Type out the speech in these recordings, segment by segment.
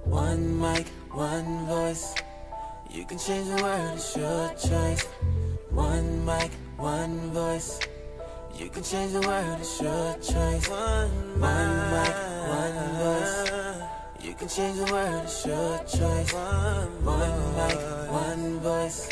One mic, one voice. You can change the world, it's your choice. One mic, one voice. You can change the world, it's your choice. One mic, one voice. You can change the world, it's your choice. One mic, one voice.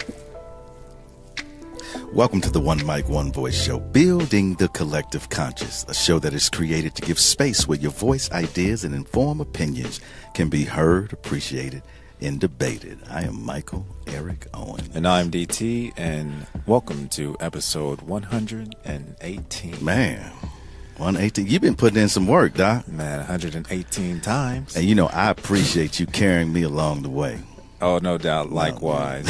Welcome to the One Mic, One Voice show, building the collective conscious, a show that is created to give space where your voice, ideas, and informed opinions can be heard, appreciated, and debated. I am Michael Eric Owen. And I'm DT, and welcome to episode 118. Man, 118. You've been putting in some work, Doc. Man, 118 times. And you know, I appreciate you carrying me along the way. Oh, no doubt. Likewise.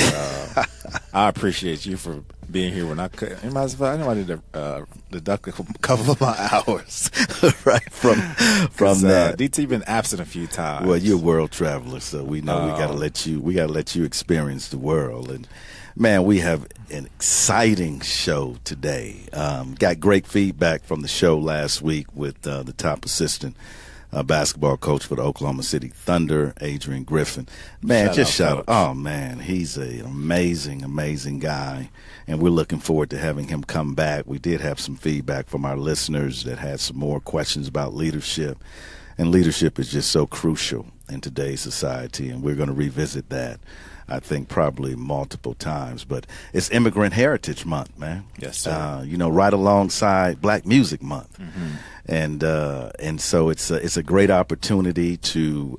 I appreciate you for being here when I could. I know I need to deduct a couple of my hours right from that. DT been absent a few times. Well, you're a world traveler, so we know we gotta let you experience the world. And man, we have an exciting show today. Got great feedback from the show last week with the top assistant basketball coach for the Oklahoma City Thunder, Adrian Griffin. Man, shout out. Oh, man, he's an amazing guy, and we're looking forward to having him come back. We did have some feedback from our listeners that had some more questions about leadership, and leadership is just so crucial in today's society, and we're going to revisit that, I think, probably multiple times. But it's Immigrant Heritage Month, man. Yes, sir. Right alongside Black Music Month. Mm-hmm. And so it's a great opportunity to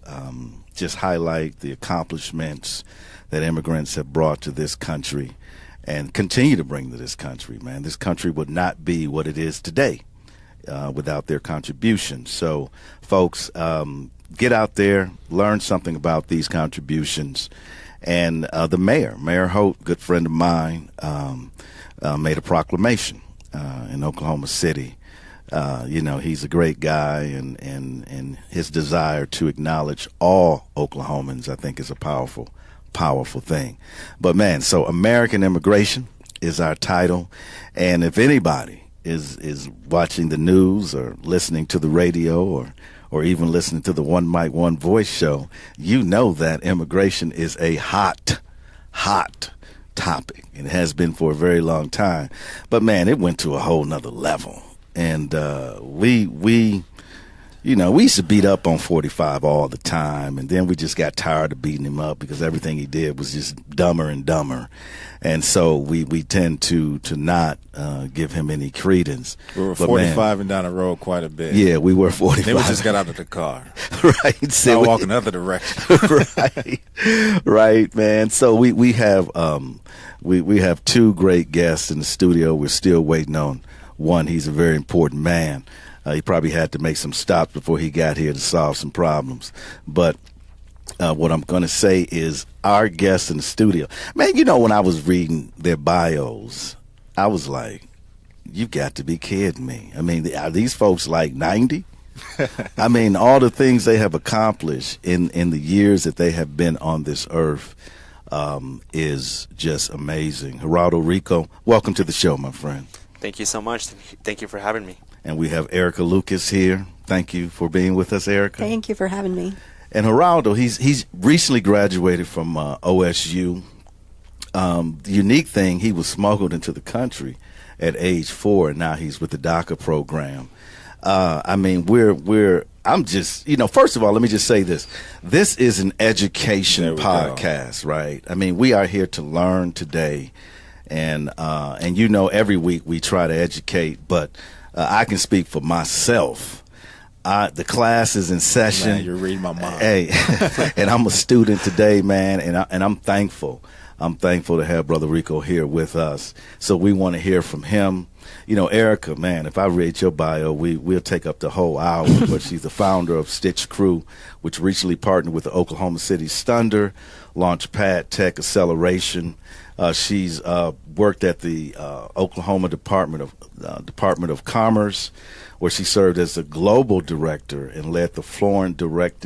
just highlight the accomplishments that immigrants have brought to this country and continue to bring to this country, man. This country would not be what it is today without their contributions. So, folks, get out there, learn something about these contributions. And the Mayor Holt, good friend of mine, made a proclamation in Oklahoma City. He's a great guy, and his desire to acknowledge all Oklahomans, I think, is a powerful thing. But, man, so American Immigration is our title. And if anybody is watching the news or listening to the radio or even listening to the One Mic, One Voice show, you know that immigration is a hot topic. It has been for a very long time. But, man, it went to a whole nother level. And we used to beat up on 45 all the time, and then we just got tired of beating him up because everything he did was just dumber and dumber. And so we tend to not give him any credence. We were 45 and down the road quite a bit. Yeah, we were 45. Then we just got out of the car. Right. So walking the other direction. Right, man. So we have two great guests in the studio. We're still waiting on one. He's a very important man. He probably had to make some stops before he got here to solve some problems. But what I'm going to say is our guests in the studio, man, when I was reading their bios, I was like, you've got to be kidding me. I mean, are these folks like 90? I mean, all the things they have accomplished in the years that they have been on this earth is just amazing. Geraldo Rico, welcome to the show, my friend. Thank you so much. Thank you for having me. And we have Erica Lucas here. Thank you for being with us, Erica. Thank you for having me. And Geraldo, he's recently graduated from OSU. The unique thing, he was smuggled into the country at age 4, and now he's with the DACA program. I'm just, first of all, let me just say this. This is an education podcast, right? I mean, we are here to learn today. And every week we try to educate, but I can speak for myself. The class is in session. Man, you're reading my mind. Hey, and I'm a student today, man, and I'm thankful. I'm thankful to have Brother Rico here with us. So we want to hear from him. Erica, man, if I read your bio, we'll take up the whole hour. But she's the founder of Stitch Crew, which recently partnered with the Oklahoma City Thunder, launched Pad Tech Acceleration, She's worked at the Oklahoma Department of Commerce, where she served as the global director and led the foreign direct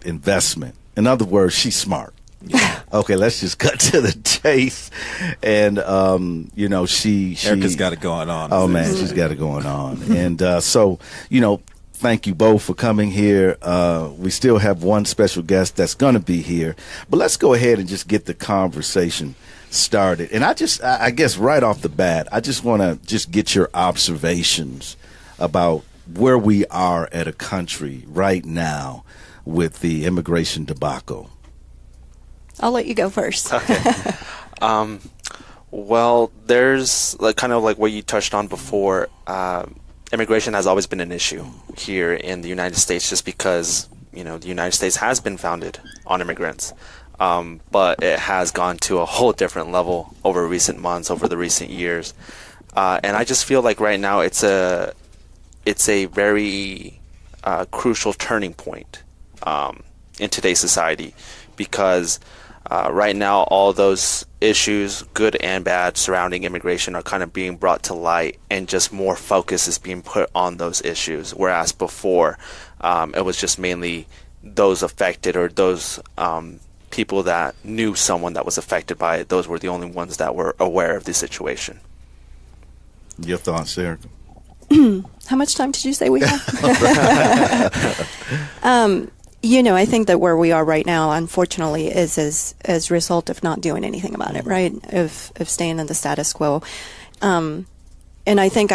investment. In other words, she's smart. Yeah. Okay, let's just cut to the chase. And she Erica's got it going on. Oh man, she's got it going on. And thank you both for coming here. We still have one special guest that's going to be here, but let's go ahead and just get the conversation started. And I guess right off the bat, I just want to just get your observations about where we are at a country right now with the immigration debacle. I'll let you go first. Okay. Well, there's kind of like what you touched on before. Immigration has always been an issue here in the United States, just because the United States has been founded on immigrants, but it has gone to a whole different level over recent months, over the recent years, and I just feel like right now it's a very crucial turning point in today's society, because right now all those issues, good and bad, surrounding immigration are kind of being brought to light, and just more focus is being put on those issues, whereas before it was just mainly those affected, or those people that knew someone that was affected by it. Those were the only ones that were aware of the situation. Your thoughts, Erica? How much time did you say we have? I think that where we are right now, unfortunately, is as a result of not doing anything about it, right? Of staying in the status quo. And I think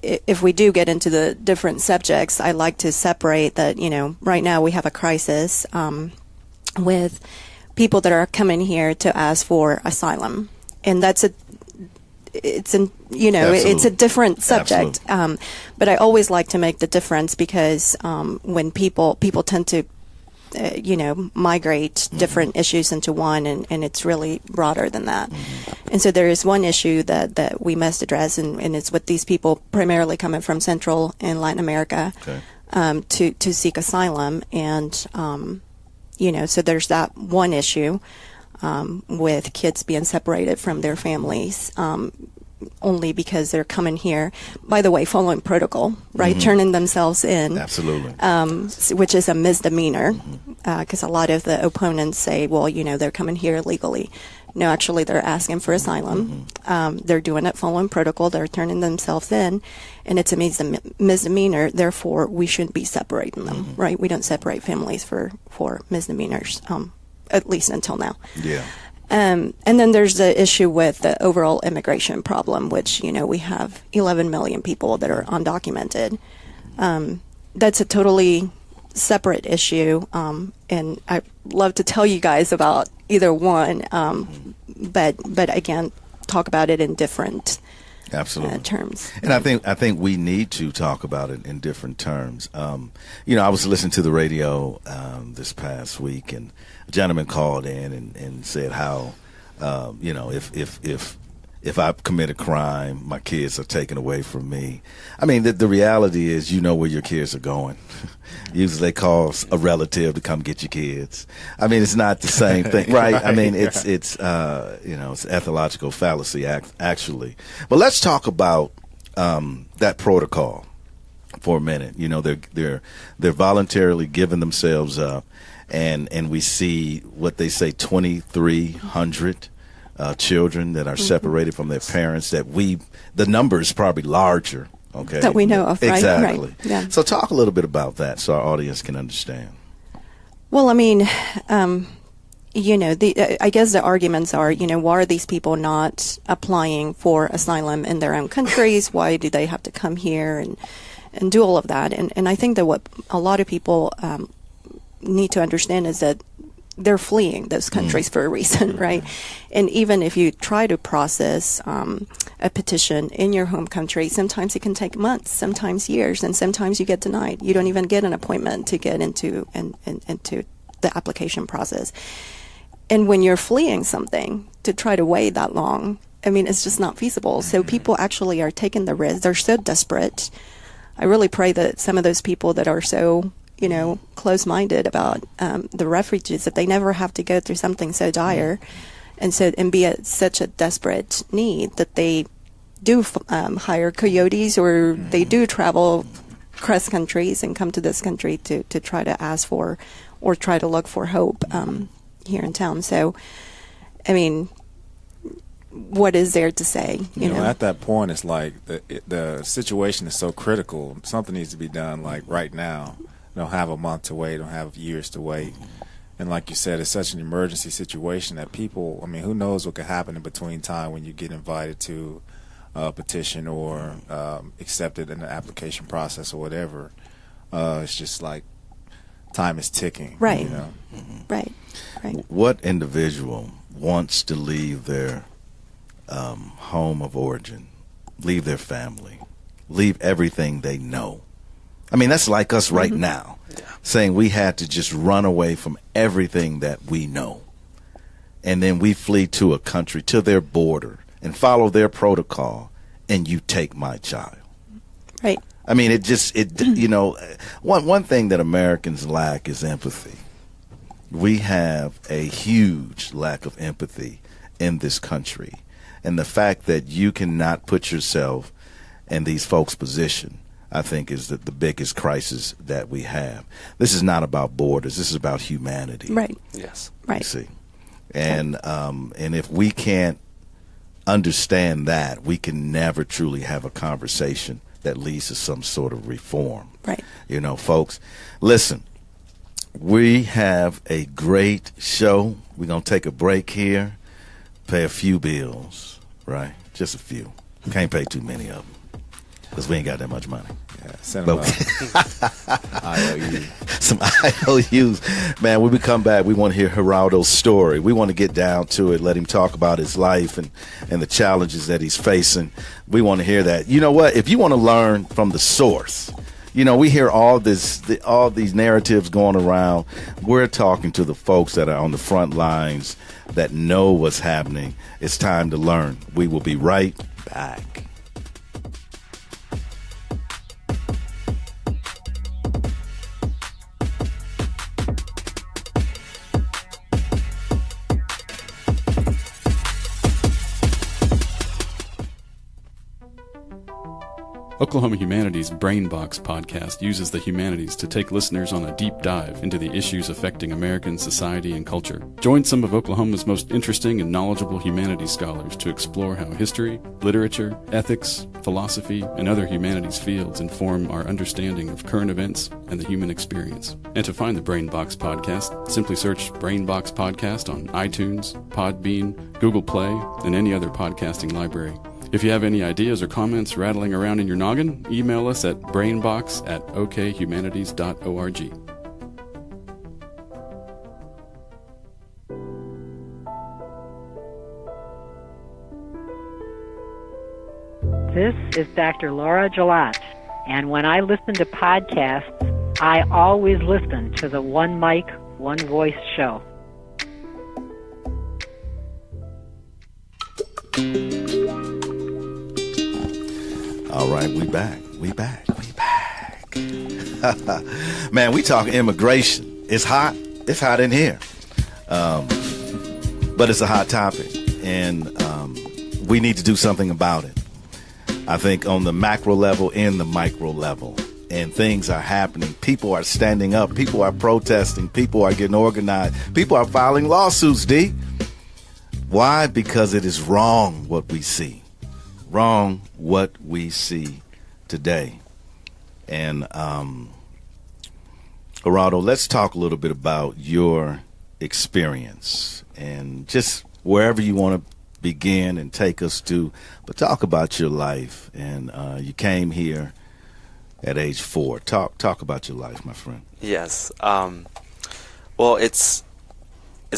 if we do get into the different subjects, I like to separate that, right now we have a crisis with people that are coming here to ask for asylum. And it's a different subject. But I always like to make the difference, because when people tend to migrate different issues into one, and it's really broader than that. And so there is one issue that we must address, and it's with these people primarily coming from Central and Latin America, to seek asylum. And so there's that one issue with kids being separated from their families, only because they're coming here, by the way, following protocol, right? Turning themselves in. Absolutely. Which is a misdemeanor, because a lot of the opponents say, well, they're coming here illegally. No, actually, they're asking for asylum. They're doing it following protocol. They're turning themselves in, and it's a misdemeanor. Therefore, we shouldn't be separating them, right? We don't separate families for misdemeanors, at least until now. Yeah. And then there's the issue with the overall immigration problem, which, we have 11 million people that are undocumented. That's a totally separate issue, and I'd love to tell you guys about either one, but again, talk about it in different terms. And I think we need to talk about it in different terms. I was listening to the radio this past week, and a gentleman called in and said how, if I commit a crime, my kids are taken away from me. I mean, the reality is, where your kids are going. Usually they call a relative to come get your kids. I mean, it's not the same thing, right? I mean, it's it's ethological fallacy, actually. But let's talk about that protocol for a minute. They're voluntarily giving themselves up, and we see what they say 2,300 children that are separated from their parents. The number is probably larger. Okay. That we know of, right? Exactly. Right. Yeah. So talk a little bit about that so our audience can understand. Well, I mean, I guess the arguments are, why are these people not applying for asylum in their own countries? Why do they have to come here and do all of that? And I think that what a lot of people need to understand is that they're fleeing those countries for a reason, right? And even if you try to process a petition in your home country, sometimes it can take months, sometimes years, and sometimes you get denied. You don't even get an appointment to get into the application process. And when you're fleeing something, to try to wait that long, I mean, it's just not feasible. So people actually are taking the risk. They're so desperate. I really pray that some of those people that are so close-minded about the refugees, that they never have to go through something so dire, and be at such a desperate need that they do hire coyotes, or they do travel cross countries and come to this country to try to ask for or try to look for hope here in town. So, I mean, what is there to say? You know, at that point, it's like the situation is so critical. Something needs to be done, like right now. Don't have a month to wait. Don't have years to wait. And like you said, it's such an emergency situation that people, I mean, who knows what could happen in between time when you get invited to a petition or accepted in the application process or whatever. It's just like time is ticking. Right. You know? Right. What individual wants to leave their home of origin, leave their family, leave everything they know? I mean, that's like us right now, saying we had to just run away from everything that we know. And then we flee to a country, to their border, and follow their protocol, and you take my child. Right. I mean, you know, one thing that Americans lack is empathy. We have a huge lack of empathy in this country. And the fact that you cannot put yourself in these folks' position, I think, is the biggest crisis that we have. This is not about borders. This is about humanity. Right. Yes. Right. You see, and if we can't understand that, we can never truly have a conversation that leads to some sort of reform. Right. You know, folks, listen. We have a great show. We're gonna take a break here, pay a few bills, right? Just a few. Can't pay too many of them because we ain't got that much money. Yeah, send them IOU. Some IOUs. Man, when we come back, we want to hear Geraldo's story. We want to get down to it, let him talk about his life and the challenges that he's facing. We want to hear that. You know what? If you want to learn from the source, you know, we hear all these narratives going around. We're talking to the folks that are on the front lines that know what's happening. It's time to learn. We will be right back. Oklahoma Humanities Brainbox podcast uses the humanities to take listeners on a deep dive into the issues affecting American society and culture. Join some of Oklahoma's most interesting and knowledgeable humanities scholars to explore how history, literature, ethics, philosophy, and other humanities fields inform our understanding of current events and the human experience. And to find the Brainbox podcast, simply search Brainbox Podcast on iTunes, Podbean, Google Play, and any other podcasting library. If you have any ideas or comments rattling around in your noggin, email us at brainbox@okhumanities.org. This is Dr. Laura Gillot, and when I listen to podcasts, I always listen to the One Mic, One Voice show. All right, we back. Man, we talking immigration. It's hot. It's hot in here. But it's a hot topic, and we need to do something about it. I think on the macro level and the micro level, and things are happening. People are standing up. People are protesting. People are getting organized. People are filing lawsuits, D. Why? Because it is wrong what we see. Wrong what we see today. And Geraldo, let's talk a little bit about your experience and just wherever you want to begin and take us to, but talk about your life. And you came here at age 4. Talk about your life, my friend. Yes. Well, it's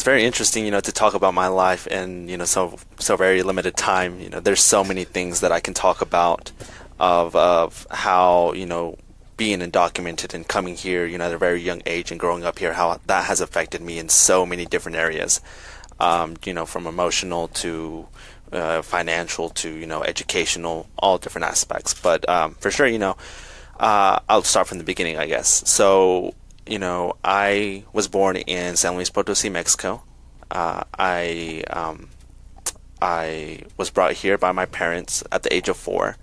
very interesting, to talk about my life in, so very limited time. There's so many things that I can talk about of how, being undocumented and coming here, at a very young age and growing up here, how that has affected me in so many different areas, from emotional to financial to, educational, all different aspects. But for sure, I'll start from the beginning, I guess. So, I was born in San Luis Potosí, Mexico. I I was brought here by my parents at the age of 4.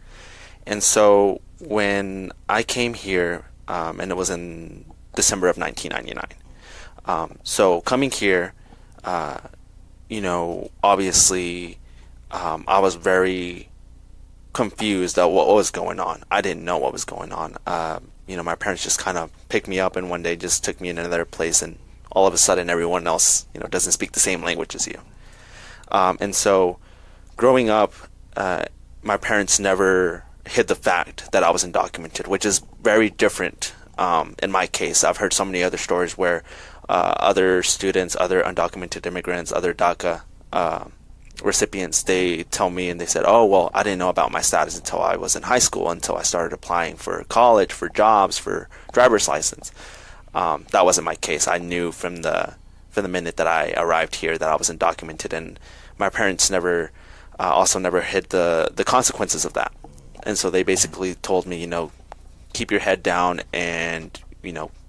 And so when I came here, and it was in December of 1999. So coming here, obviously, I was very confused at what was going on. I didn't know what was going on. My parents just kind of picked me up and one day just took me in another place, and all of a sudden everyone else, doesn't speak the same language as you. And so growing up, my parents never hid the fact that I was undocumented, which is very different in my case. I've heard so many other stories where other students, other undocumented immigrants, other DACA recipients, they tell me and they said, oh, well, I didn't know about my status until I was in high school, until I started applying for college, for jobs, for driver's license. That wasn't my case. I knew from the minute that I arrived here that I was undocumented, and my parents never hid the consequences of that. And so they basically told me, keep your head down and,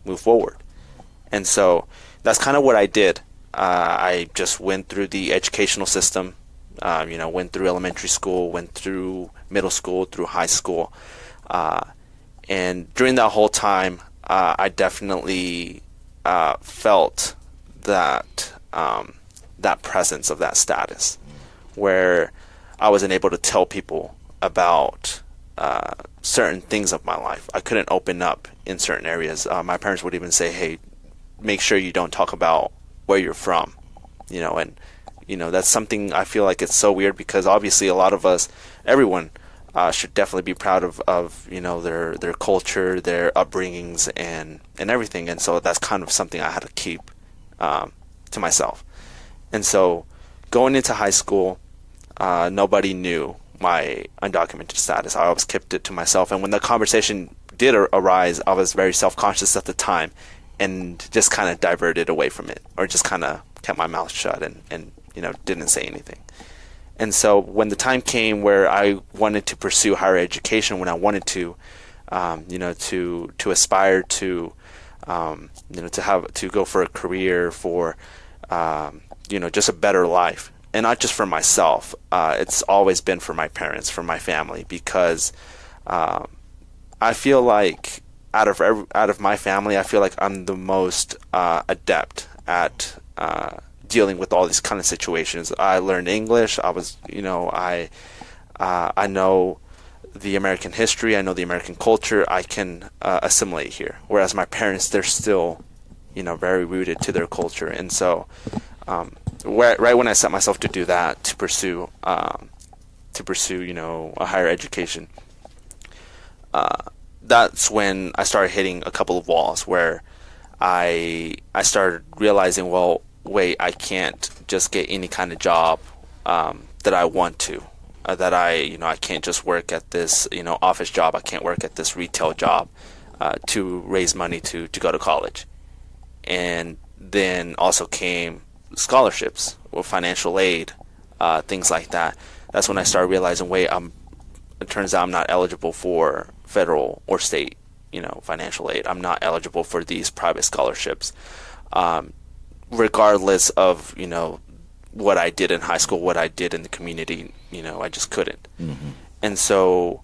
move forward. And so that's kind of what I did. I just went through the educational system, went through elementary school, went through middle school, through high school. And during that whole time, I definitely felt that presence of that status, where I wasn't able to tell people about certain things of my life. I couldn't open up in certain areas. My parents would even say, hey, make sure you don't talk about where you're from, and that's something I feel like it's so weird, because obviously a lot of us, everyone should definitely be proud of their culture, their upbringings, and everything. And so that's kind of something I had to keep to myself. And so going into high school, nobody knew my undocumented status. I always kept it to myself. And when the conversation did arise, I was very self-conscious at the time and just kind of diverted away from it, or just kind of kept my mouth shut and didn't say anything. And so when the time came where I wanted to pursue higher education, when I wanted to, to aspire to, to go for a career, for, just a better life, and not just for myself. It's always been for my parents, for my family, because I feel like out of my family, I feel like I'm the most adept at dealing with all these kind of situations. I learned English. I was, I know the American history. I know the American culture. I can assimilate here. Whereas my parents, they're still, very rooted to their culture. And so, right when I set myself to do that, to pursue, a higher education, that's when I started hitting a couple of walls where I started realizing, well, wait, I can't just get any kind of job that I want to. That I can't just work at this, office job. I can't work at this retail job to raise money to go to college. And then also came scholarships or financial aid, things like that. That's when I started realizing, wait, it turns out I'm not eligible for federal or state, financial aid. I'm not eligible for these private scholarships. Regardless of, what I did in high school, what I did in the community, I just couldn't. Mm-hmm. And so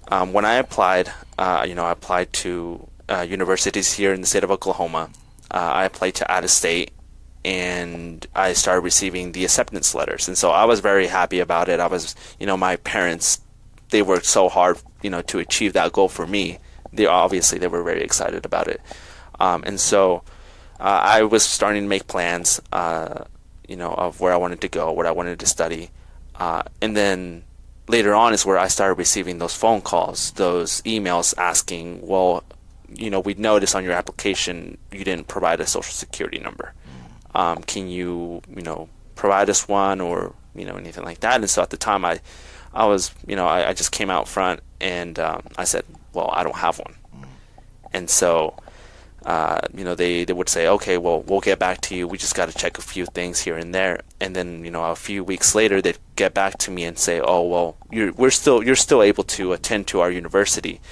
when I applied, I applied to universities here in the state of Oklahoma. I applied to out of state, and I started receiving the acceptance letters. And so I was very happy about it. I was, my parents, they worked so hard, to achieve that goal for me. They were very excited about it. And so I was starting to make plans, of where I wanted to go, what I wanted to study. And then later on is where I started receiving those phone calls, those emails asking, well, we noticed on your application you didn't provide a social security number. Can you, provide us one, or, anything like that? And so at the time I was, I just came out front and I said, well, I don't have one. And so, they would say, okay, well, we'll get back to you. We just got to check a few things here and there. And then, a few weeks later, they'd get back to me and say, oh, well, you're still able to attend to our university.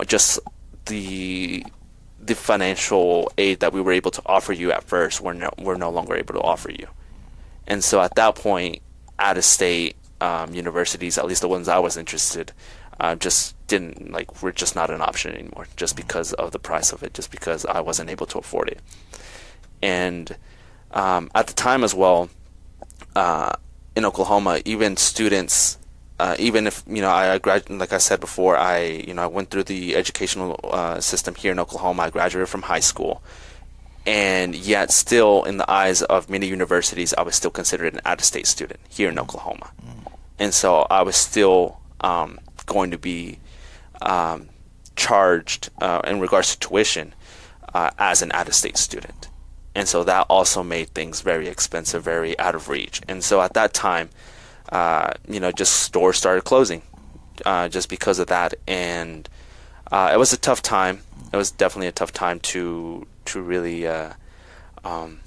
Just the financial aid that we were able to offer you at first, we're no longer able to offer you. And so at that point, out-of-state universities, at least the ones I was interested, just didn't were just not an option anymore, just because of the price of it, just because I wasn't able to afford it. And at the time as well, in Oklahoma, even students, even if I graduated, like I said before, I went through the educational system here in Oklahoma. I graduated from high school, and yet still, in the eyes of many universities, I was still considered an out-of-state student here in Oklahoma, and so I was still going to be charged in regards to tuition as an out-of-state student. And so that also made things very expensive, very out of reach. And so at that time, just stores started closing just because of that. And it was a tough time. It was definitely a tough time to really, kind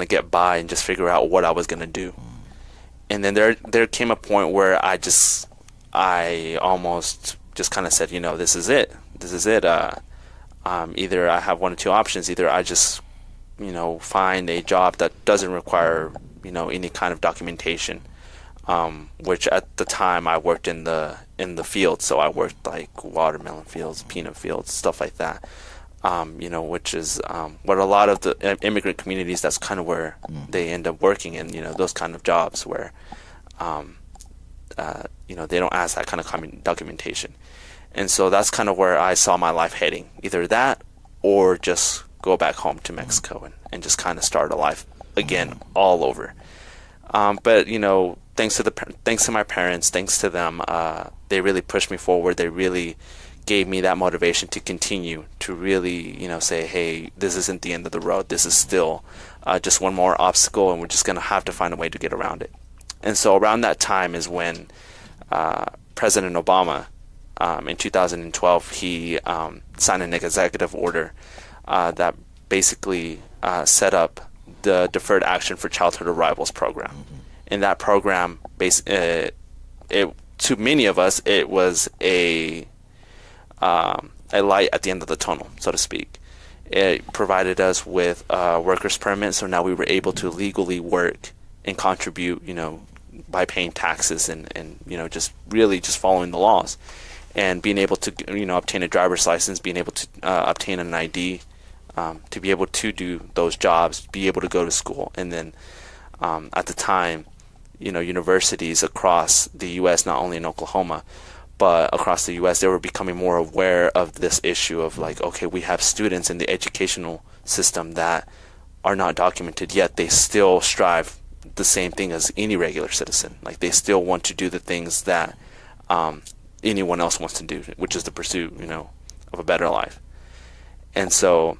of get by and just figure out what I was going to do. And then there came a point where I almost just kind of said, this is it. This is it. Either I have one or two options. Either I just find a job that doesn't require, any kind of documentation, which at the time I worked in the field. So I worked like watermelon fields, peanut fields, stuff like that, which is what a lot of the immigrant communities, that's kind of where they end up working in, those kind of jobs where, they don't ask that kind of documentation. And so that's kind of where I saw my life heading, either that or just go back home to Mexico and just kind of start a life again all over. But thanks to my parents, thanks to them, they really pushed me forward. They really gave me that motivation to continue, to really say, hey, this isn't the end of the road. This is still just one more obstacle, and we're just going to have to find a way to get around it. And so around that time is when President Obama, in 2012, he signed an executive order that basically set up the Deferred Action for Childhood Arrivals program. And that program, to many of us, it was a light at the end of the tunnel, so to speak. It provided us with workers' permits, so now we were able to legally work and contribute, by paying taxes and just really just following the laws, and being able to obtain a driver's license, being able to obtain an ID, to be able to do those jobs, be able to go to school. And then at the time, universities across the U.S., not only in Oklahoma, but across the U.S., they were becoming more aware of this issue of okay, we have students in the educational system that are not documented, yet they still strive the same thing as any regular citizen. They still want to do the things that anyone else wants to do, which is the pursuit, of a better life. And so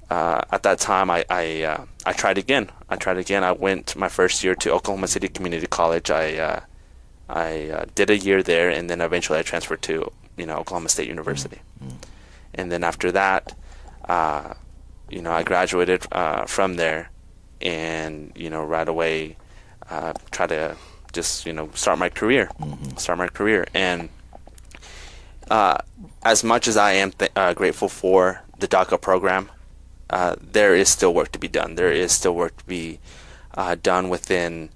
at that time, I tried again. I went my first year to Oklahoma City Community College. I did a year there, and then eventually I transferred to Oklahoma State University. And then after that, I graduated from there, and right away try to just start my career. And as much as I am grateful for the DACA program, there is still work to be done. There is still work to be done within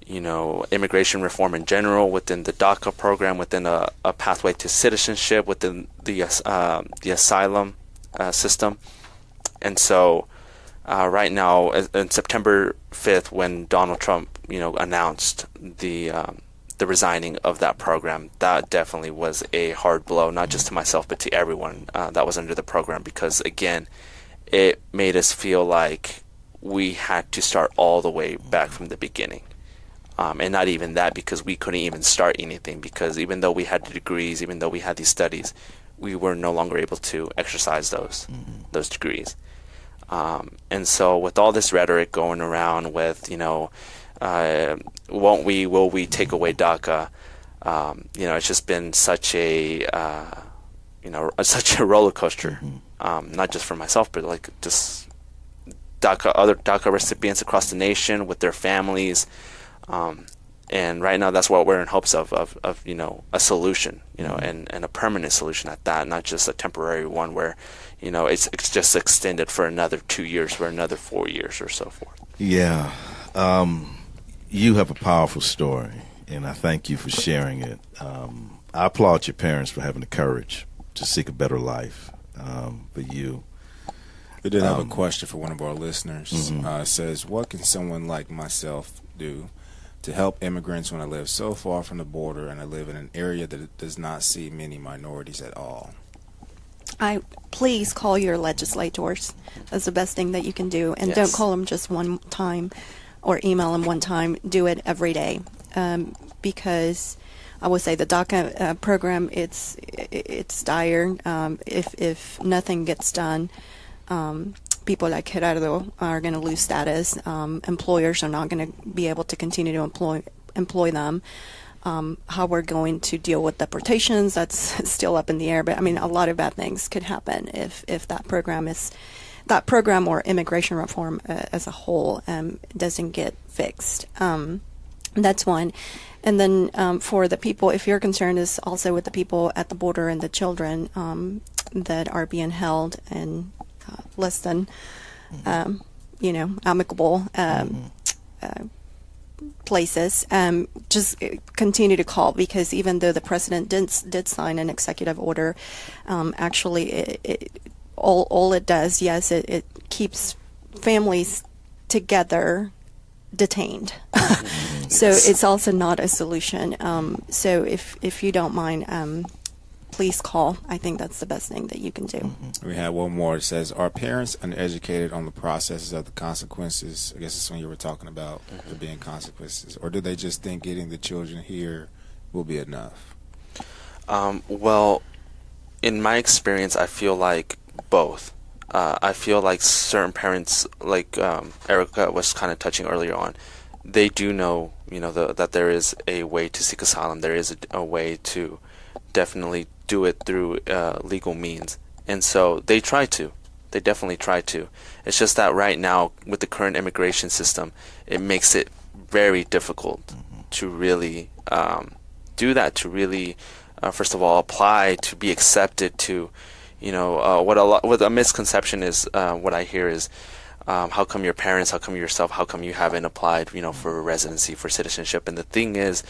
immigration reform in general, within the DACA program, within a pathway to citizenship, within the asylum system. And so right now, in September 5th, when Donald Trump announced the resigning of that program, that definitely was a hard blow, not just to myself but to everyone that was under the program, because again, it made us feel like we had to start all the way back from the beginning. And not even that, because we couldn't even start anything, because even though we had the degrees, even though we had these studies, we were no longer able to exercise those degrees. And so with all this rhetoric going around with, will we take away DACA? It's just been such a roller coaster, not just for myself, but just other DACA recipients across the nation with their families. And right now, that's what we're in hopes of a solution, and a permanent solution at that, not just a temporary one where, it's just extended for another 2 years, for another 4 years or so forth. Yeah. you have a powerful story, and I thank you for sharing it. I applaud your parents for having the courage to seek a better life for you. We did have a question for one of our listeners. Mm-hmm. It says, what can someone like myself do to help immigrants when I live so far from the border and I live in an area that does not see many minorities at all? Please call your legislators. That's the best thing that you can do. And Yes. don't call them just one time or email them one time. Do it every day. Because I would say the DACA program, it's dire. If nothing gets done, people like Gerardo are going to lose status. Employers are not going to be able to continue to employ them. How we're going to deal with deportations, that's still up in the air. But I mean, a lot of bad things could happen if that program or immigration reform as a whole doesn't get fixed. That's one. And then for the people, if your concern is also with the people at the border and the children that are being held in less than, amicable places, just continue to call, because even though the president did sign an executive order, actually all it does, yes, it keeps families together detained. So it's also not a solution. So if you don't mind, please call. I think that's the best thing that you can do. We had one more. It says, are parents uneducated on the processes of the consequences? I guess it's when you were talking about there being consequences. Or do they just think getting the children here will be enough? Well, in my experience, I feel like both. I feel like certain parents, like Erica was kind of touching earlier on, they do know, that there is a way to seek asylum. There is a way to definitely do it through legal means. And so they try to. They definitely try to. It's just that right now, with the current immigration system, it makes it very difficult to really do that, to really, first of all, apply, to be accepted, to, what a misconception is, what I hear is, how come your parents, how come yourself, how come you haven't applied, for residency, for citizenship? And the thing is,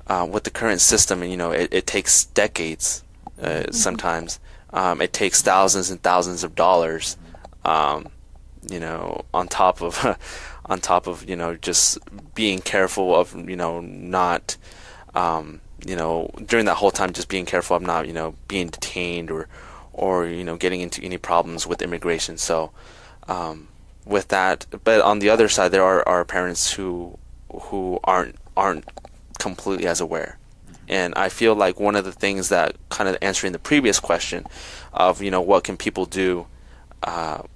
with the current system, it takes decades. Sometimes it takes thousands and thousands of dollars, on top of just being careful of not during that whole time, just being careful of not being detained or getting into any problems with immigration. So with that, but on the other side, there are parents who aren't completely as aware. And I feel like one of the things that, kind of answering the previous question of, what can people do,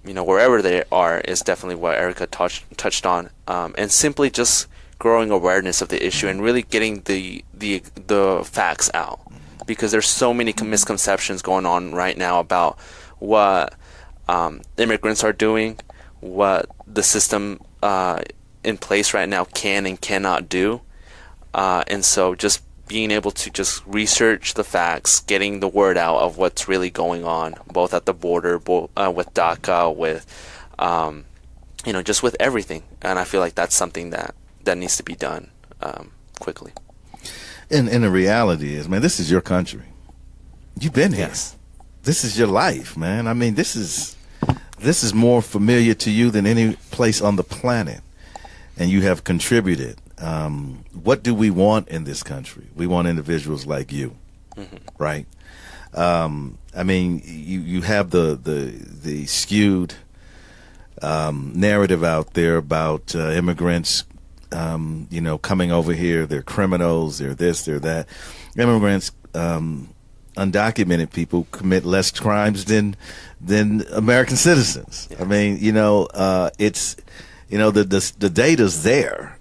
wherever they are, is definitely what Erica touched on. And simply just growing awareness of the issue and really getting the facts out. Because there's so many misconceptions going on right now about what immigrants are doing, what the system in place right now can and cannot do. And so just being able to just research the facts, getting the word out of what's really going on, both at the border, with DACA, with, just with everything. And I feel like that's something that needs to be done quickly. And the reality is, man, this is your country. You've been here. Yes. This is your life, man. I mean, this is more familiar to you than any place on the planet, and you have contributed. What do we want in this country? We want individuals like you, right? I mean, you have the skewed narrative out there about immigrants, coming over here. They're criminals. They're this. They're that. Immigrants, undocumented people, commit less crimes than American citizens. Yeah. I mean, it's the data's there.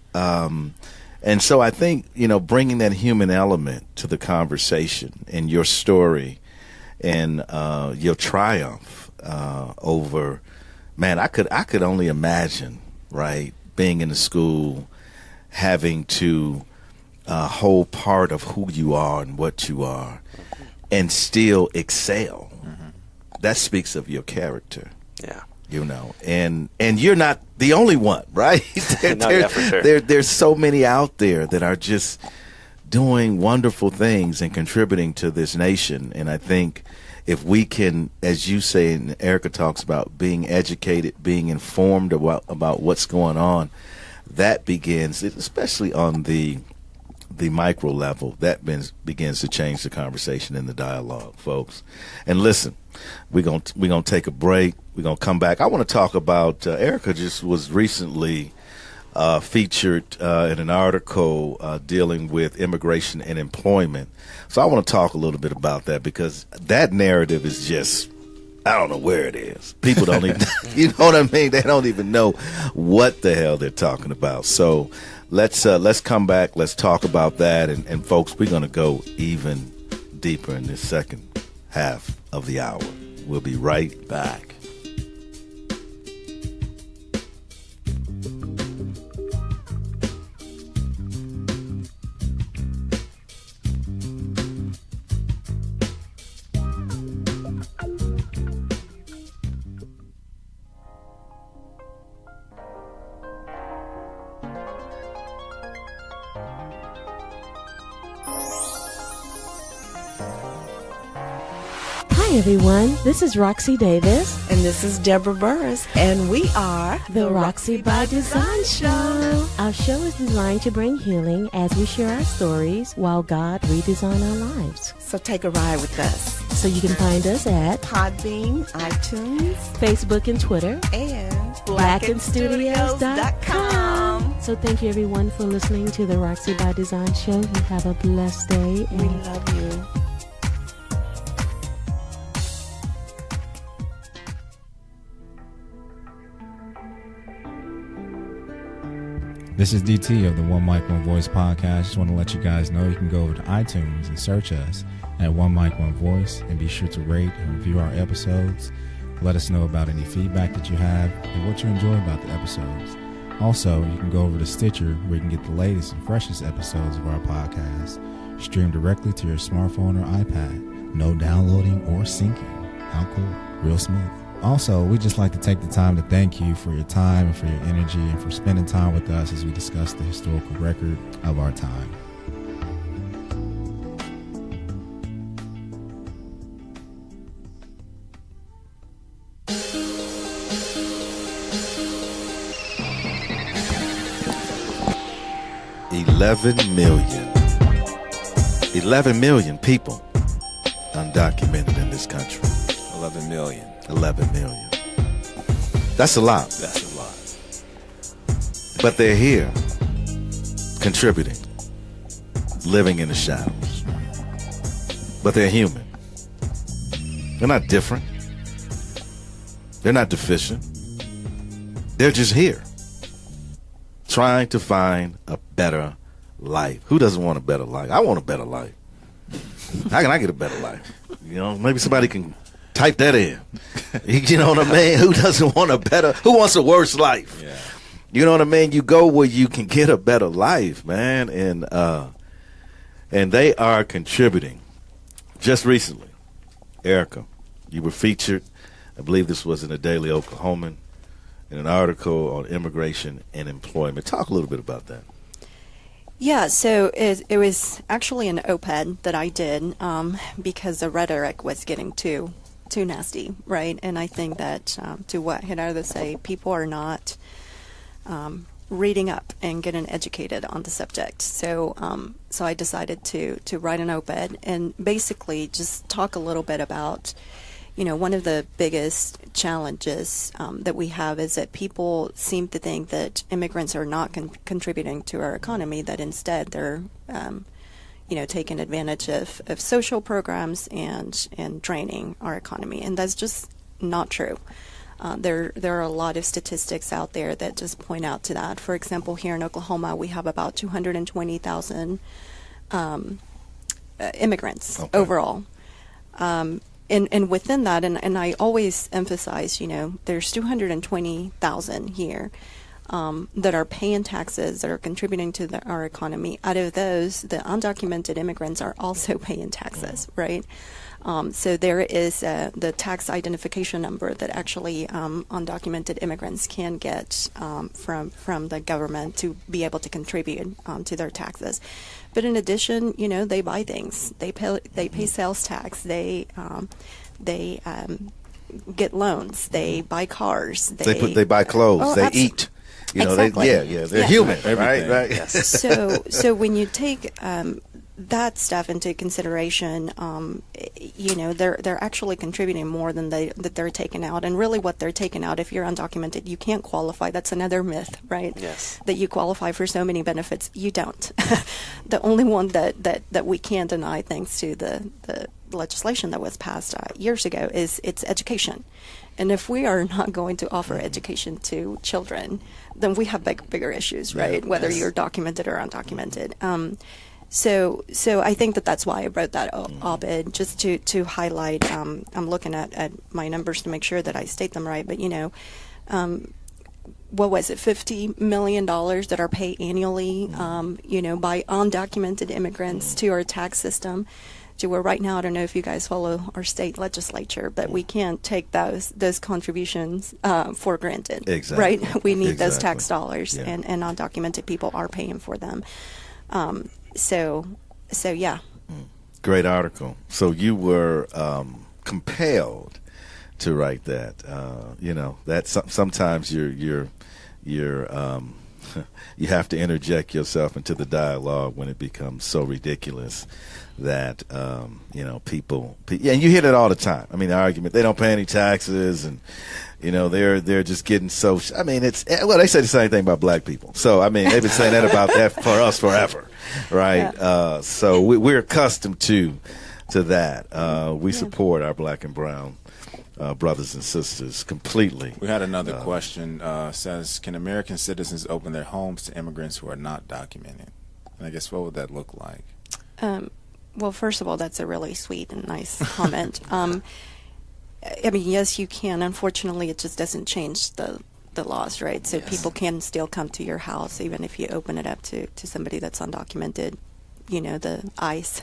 And so I think, bringing that human element to the conversation and your story and your triumph over, man, I could only imagine, right, being in the school, having to hold part of who you are and what you are and still excel. That speaks of your character. Yeah. you know, and you're not the only one, right? No, yeah, for sure. There's so many out there that are just doing wonderful things and contributing to this nation. And I think if we can, as you say, and Erica talks about being educated, being informed about what's going on, that begins, especially on the micro level, that begins to change the conversation and the dialogue, folks. And listen, we're gonna take a break. We're gonna come back. I want to talk about Erica just was recently featured in an article dealing with immigration and employment. So I want to talk a little bit about that, because that narrative is just, I don't know where it is. People don't even, you know what I mean? They don't even know what the hell they're talking about. So let's come back. Let's talk about that. And folks, we're going to go even deeper in this second half of the hour. We'll be right back. Hi everyone, this is Roxy Davis. And this is Deborah Burris, and we are The Roxy by Design Show. Our show is designed to bring healing as we share our stories while God redesign our lives. So take a ride with us. So you can find us at Podbean, iTunes, Facebook and Twitter, and blackandstudios.com. So thank you everyone for listening to The Roxy by Design Show. You have a blessed day. We love you. This is DT of the One Mic, One Voice podcast. Just want to let you guys know you can go over to iTunes and search us at One Mic, One Voice, and be sure to rate and review our episodes. Let us know about any feedback that you have and what you enjoy about the episodes. Also, you can go over to Stitcher, where you can get the latest and freshest episodes of our podcast streamed directly to your smartphone or iPad. No downloading or syncing. How cool. Real smooth. Also, we'd just like to take the time to thank you for your time and for your energy and for spending time with us as we discuss the historical record of our time. $11 million people undocumented in this country. 11 million. 11 million. That's a lot. That's a lot. But they're here, contributing, living in the shadows. But they're human. They're not different. They're not deficient. They're just here, trying to find a better life. Who doesn't want a better life? I want a better life. How can I get a better life? You know, maybe somebody can type that in. You know what I mean? Who doesn't want a better, who wants a worse life? Yeah. You know what I mean? You go where you can get a better life, man. And they are contributing. Just recently, Erica, you were featured, I believe this was in the Daily Oklahoman, in an article on immigration and employment. Talk a little bit about that. Yeah, so it was actually an op-ed that I did because the rhetoric was getting too nasty, right? And I think that to what Gerardo say, people are not reading up and getting educated on the subject. So so I decided to write an op-ed and basically just talk a little bit about, you know, one of the biggest challenges that we have is that people seem to think that immigrants are not contributing to our economy, that instead they're taking advantage of social programs and draining our economy. And that's just not true. There are a lot of statistics out there that just point out to that. For example, here in Oklahoma, we have about 220,000 immigrants overall. And within that, and I always emphasize, there's 220,000 here that are paying taxes, that are contributing to our economy. Out of those, the undocumented immigrants are also paying taxes, right? So there is the tax identification number that actually undocumented immigrants can get from the government to be able to contribute to their taxes. But in addition, they buy things. They pay sales tax. They get loans. They buy cars. They buy clothes. Oh, they absolutely. eat. Exactly. They're human, right? Yes. So when you take that stuff into consideration, they're actually contributing more than that they're taking out. And really, what they're taking out, if you're undocumented, you can't qualify. That's another myth, right? Yes. That you qualify for so many benefits. You don't. The only one that we can't deny, thanks to the legislation that was passed years ago, is it's education. And if we are not going to offer education to children, then we have bigger issues, right? Whether you're documented or undocumented. So I think that's why I wrote that op-ed, just to highlight. I'm looking at my numbers to make sure that I state them right. But what was it? $50 million that are paid annually, by undocumented immigrants to our tax system. To where right now, I don't know if you guys follow our state legislature, but we can't take those contributions for granted. Exactly. Right? We need those Exactly. tax dollars, and undocumented people are paying for them. So yeah. Great article. So you were compelled to write that. That sometimes you're you have to interject yourself into the dialogue when it becomes so ridiculous that people and you hear that all the time. I mean, the argument, they don't pay any taxes, and they're just getting so. I mean, they say the same thing about black people. So I mean, they've been saying that about that for us forever, right? Yeah. So we're accustomed to that. We support our black and brown brothers and sisters completely. We had another question. Says, can American citizens open their homes to immigrants who are not documented? And I guess what would that look like? Well, first of all, that's a really sweet and nice comment. I mean, yes, you can. Unfortunately, it just doesn't change the laws, right? So people can still come to your house, even if you open it up to somebody that's undocumented. The ICE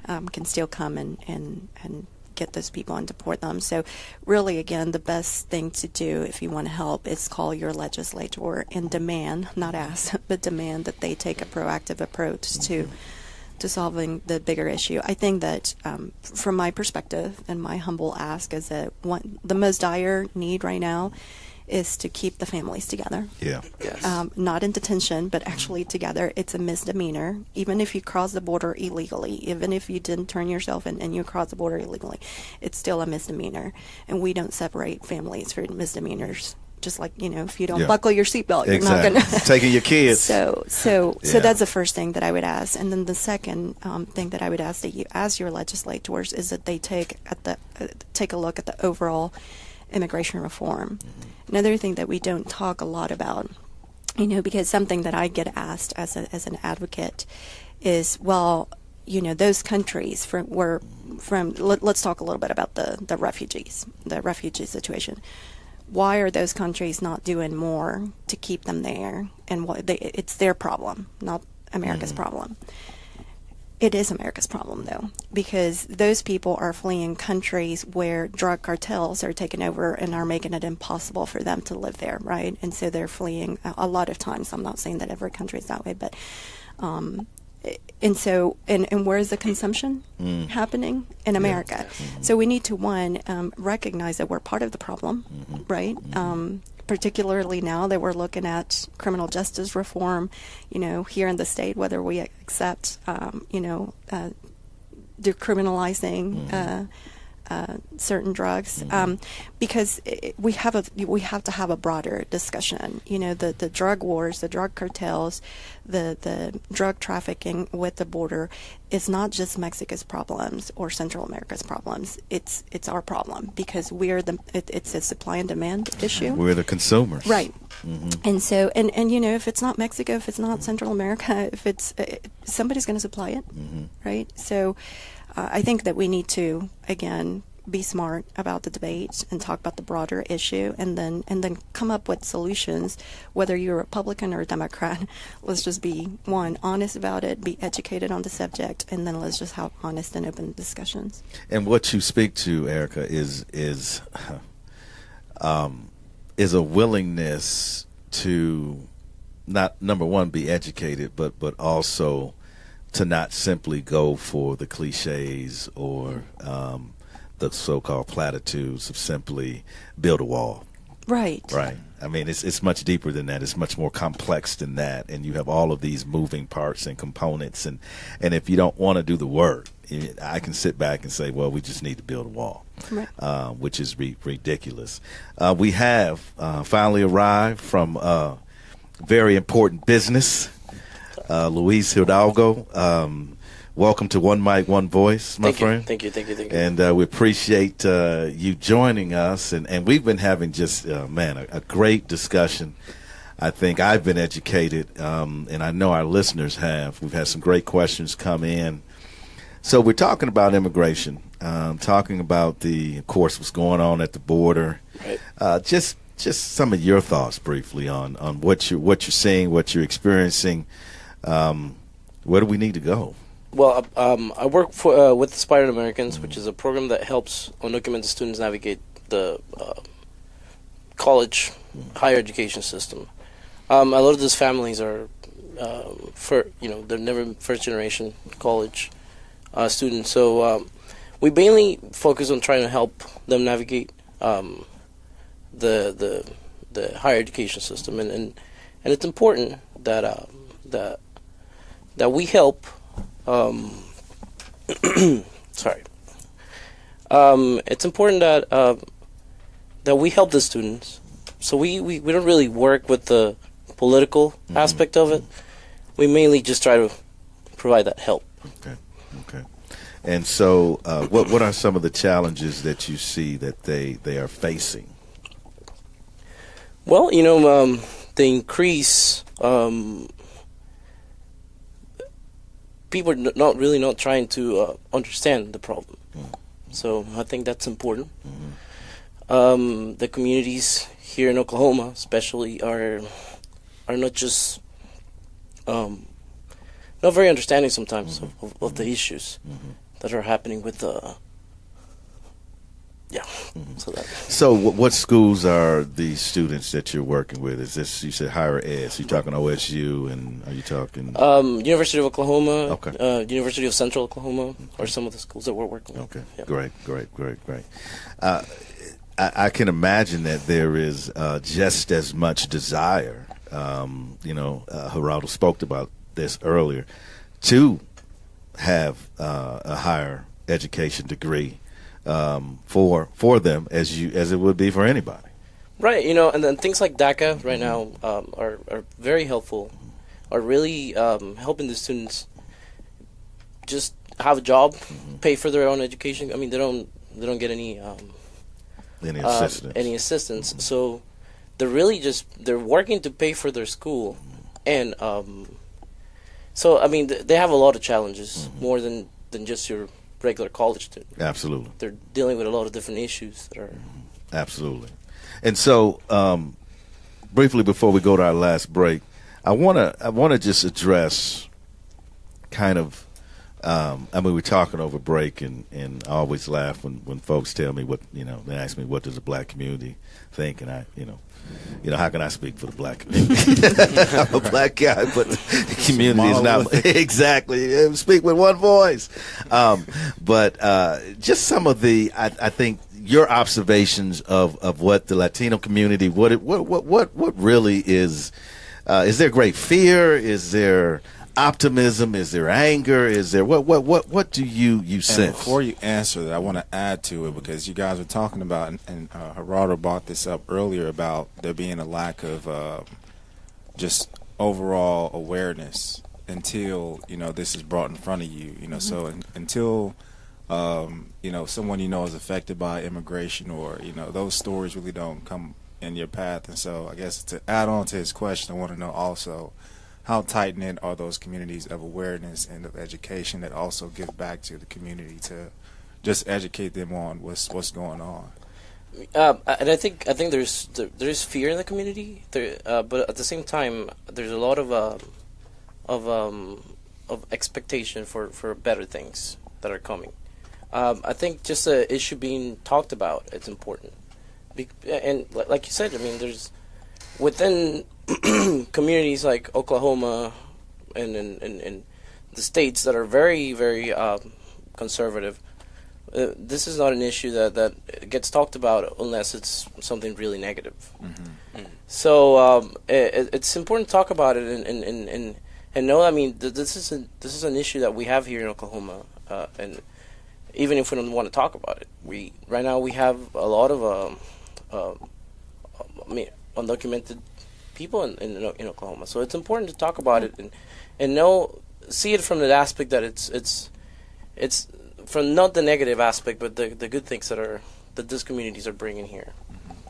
can still come and get those people and deport them. So really, again, the best thing to do if you want to help is call your legislator and demand, not ask, but demand that they take a proactive approach to solving the bigger issue. I think that from my perspective and my humble ask is that the most dire need right now is to keep the families together. Yeah. Yes. Not in detention, but actually together. It's a misdemeanor. Even if you cross the border illegally, even if you didn't turn yourself in and you cross the border illegally, it's still a misdemeanor. And we don't separate families for misdemeanors. Just like, if you don't buckle your seatbelt, you're not going to. Taking your kids. So that's the first thing that I would ask. And then the second thing that I would ask that you, as your legislators, is that they take a look at the overall immigration reform. Another thing that we don't talk a lot about, because something that I get asked as an advocate is, those countries let's talk a little bit about the refugee situation. Why are those countries not doing more to keep them there? And it's their problem, not America's problem. It is America's problem, though, because those people are fleeing countries where drug cartels are taking over and are making it impossible for them to live there, right? And so they're fleeing a lot of times. I'm not saying that every country is that way, but and so where is the consumption happening? In America. So we need to recognize that we're part of the problem, right? Particularly now that we're looking at criminal justice reform, here in the state, whether we accept, decriminalizing certain drugs, because we have to have a broader discussion. The drug wars, the drug cartels, the drug trafficking with the border is not just Mexico's problems or Central America's problems. It's our problem because it's a supply and demand issue. We're the consumers, right? And so and if it's not Mexico, if it's not Central America, if it's somebody's going to supply it, right? So I think that we need to again be smart about the debate and talk about the broader issue, and then come up with solutions. Whether you're a Republican or a Democrat, let's just be honest about it, be educated on the subject, and then let's just have honest and open discussions. And what you speak to, Erica, is a willingness to not, number one, be educated, but also to not simply go for the cliches or the so-called platitudes of simply build a wall. Right. Right. I mean, it's much deeper than that. It's much more complex than that. And you have all of these moving parts and components. And if you don't want to do the work, I can sit back and say, well, we just need to build a wall, right. Which is ridiculous. We have finally arrived from very important business. Luis Hidalgo, welcome to One Mic, One Voice, my friend. Thank you. And we appreciate you joining us. And we've been having just, a great discussion. I think I've been educated, and I know our listeners have. We've had some great questions come in. So we're talking about immigration, talking about of course, what's going on at the border. Right. Just some of your thoughts briefly on what you're seeing, what you're experiencing. Where do we need to go? Well, I work with Aspiring Americans, which is a program that helps undocumented students navigate the college, higher education system. A lot of these families are, they're never first generation college students. So we mainly focus on trying to help them navigate the higher education system, and it's important that we help. It's important that we help the students. So we don't really work with the political aspect of it. We mainly just try to provide that help. Okay. And so, what are some of the challenges that you see that they are facing? Well, the increase. People are not trying to understand the problem. So I think that's important. The communities here in Oklahoma, especially, are not just not very understanding sometimes of the issues that are happening with So what schools are these students that you're working with? Is this, you said higher ed, so you're talking OSU, and are you talking? University of Oklahoma, University of Central Oklahoma are some of the schools that we're working with. Okay, yeah. Great. I can imagine that there is just as much desire, Geraldo spoke about this earlier, to have a higher education degree for them as it would be for anybody. Right, and then things like DACA right now are very helpful, are really helping the students just have a job, pay for their own education. I mean, they don't get any assistance. So they're really they're working to pay for their school, and so I mean they have a lot of challenges more than just your regular college student. Absolutely. They're dealing with a lot of different issues that are... Absolutely. And so, briefly before we go to our last break, I want to just address kind of, we're talking over break, and I always laugh when folks tell me they ask me, what does the black community think? And I, how can I speak for the black community? I'm a black guy, but the community is not exactly. Speak with one voice. But just some of I think your observations of what the Latino community, what really is there great fear? Is there optimism? Is there anger? Is there what do you sense? And before you answer that, I want to add to it, because you guys were talking about, and Geraldo brought this up earlier, about there being a lack of just overall awareness until this is brought in front of you. So until someone is affected by immigration, or those stories really don't come in your path. And so I guess to add on to his question, I want to know also, how tight-knit are those communities of awareness and of education that also give back to the community to just educate them on what's going on. And I think there's fear in the community, but at the same time, there's a lot of expectation for better things that are coming. I think just the issue being talked about, it's important. And like you said, I mean, there's within communities like Oklahoma and the states that are very, very conservative. This is not an issue that gets talked about unless it's something really negative. Mm-hmm. So it's important to talk about it and know. I mean, this is an issue that we have here in Oklahoma, and even if we don't want to talk about it, right now we have a lot of undocumented people in Oklahoma. So it's important to talk about it and see it from the aspect that it's from not the negative aspect, but the good things that these communities are bringing here.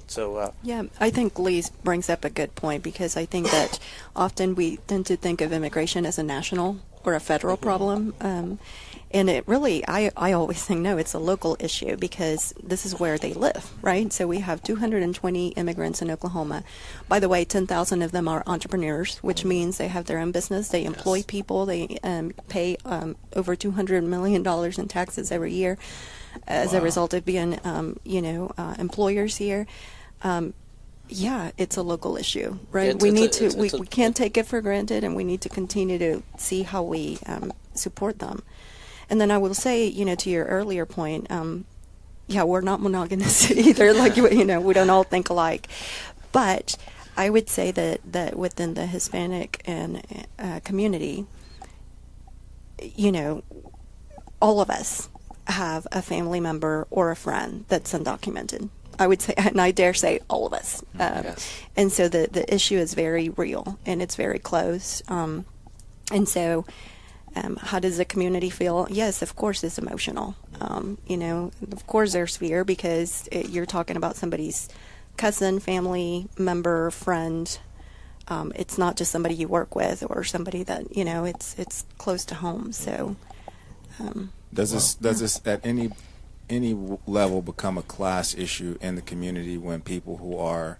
So yeah, I think Lee brings up a good point, because I think that often we tend to think of immigration as a national or a federal problem, and it really, I always think, no, it's a local issue, because this is where they live, right? So we have 220 immigrants in Oklahoma. By the way, 10,000 of them are entrepreneurs, which means they have their own business. They employ people. They pay over $200 million in taxes every year as a result of being, employers here. Yeah, it's a local issue, right? We can't take it for granted, and we need to continue to see how we support them. And then I will say, to your earlier point, we're not monogamous either. Like, we don't all think alike. But I would say that within the Hispanic and community, all of us have a family member or a friend that's undocumented. I would say, and I dare say, all of us. Yes. And so the issue is very real, and it's very close. And so how does the community feel? Yes, of course it's emotional. Of course there's fear, because you're talking about somebody's cousin, family member, friend. It's not just somebody you work with or somebody that, it's close to home. So does this at any level become a class issue in the community when people who are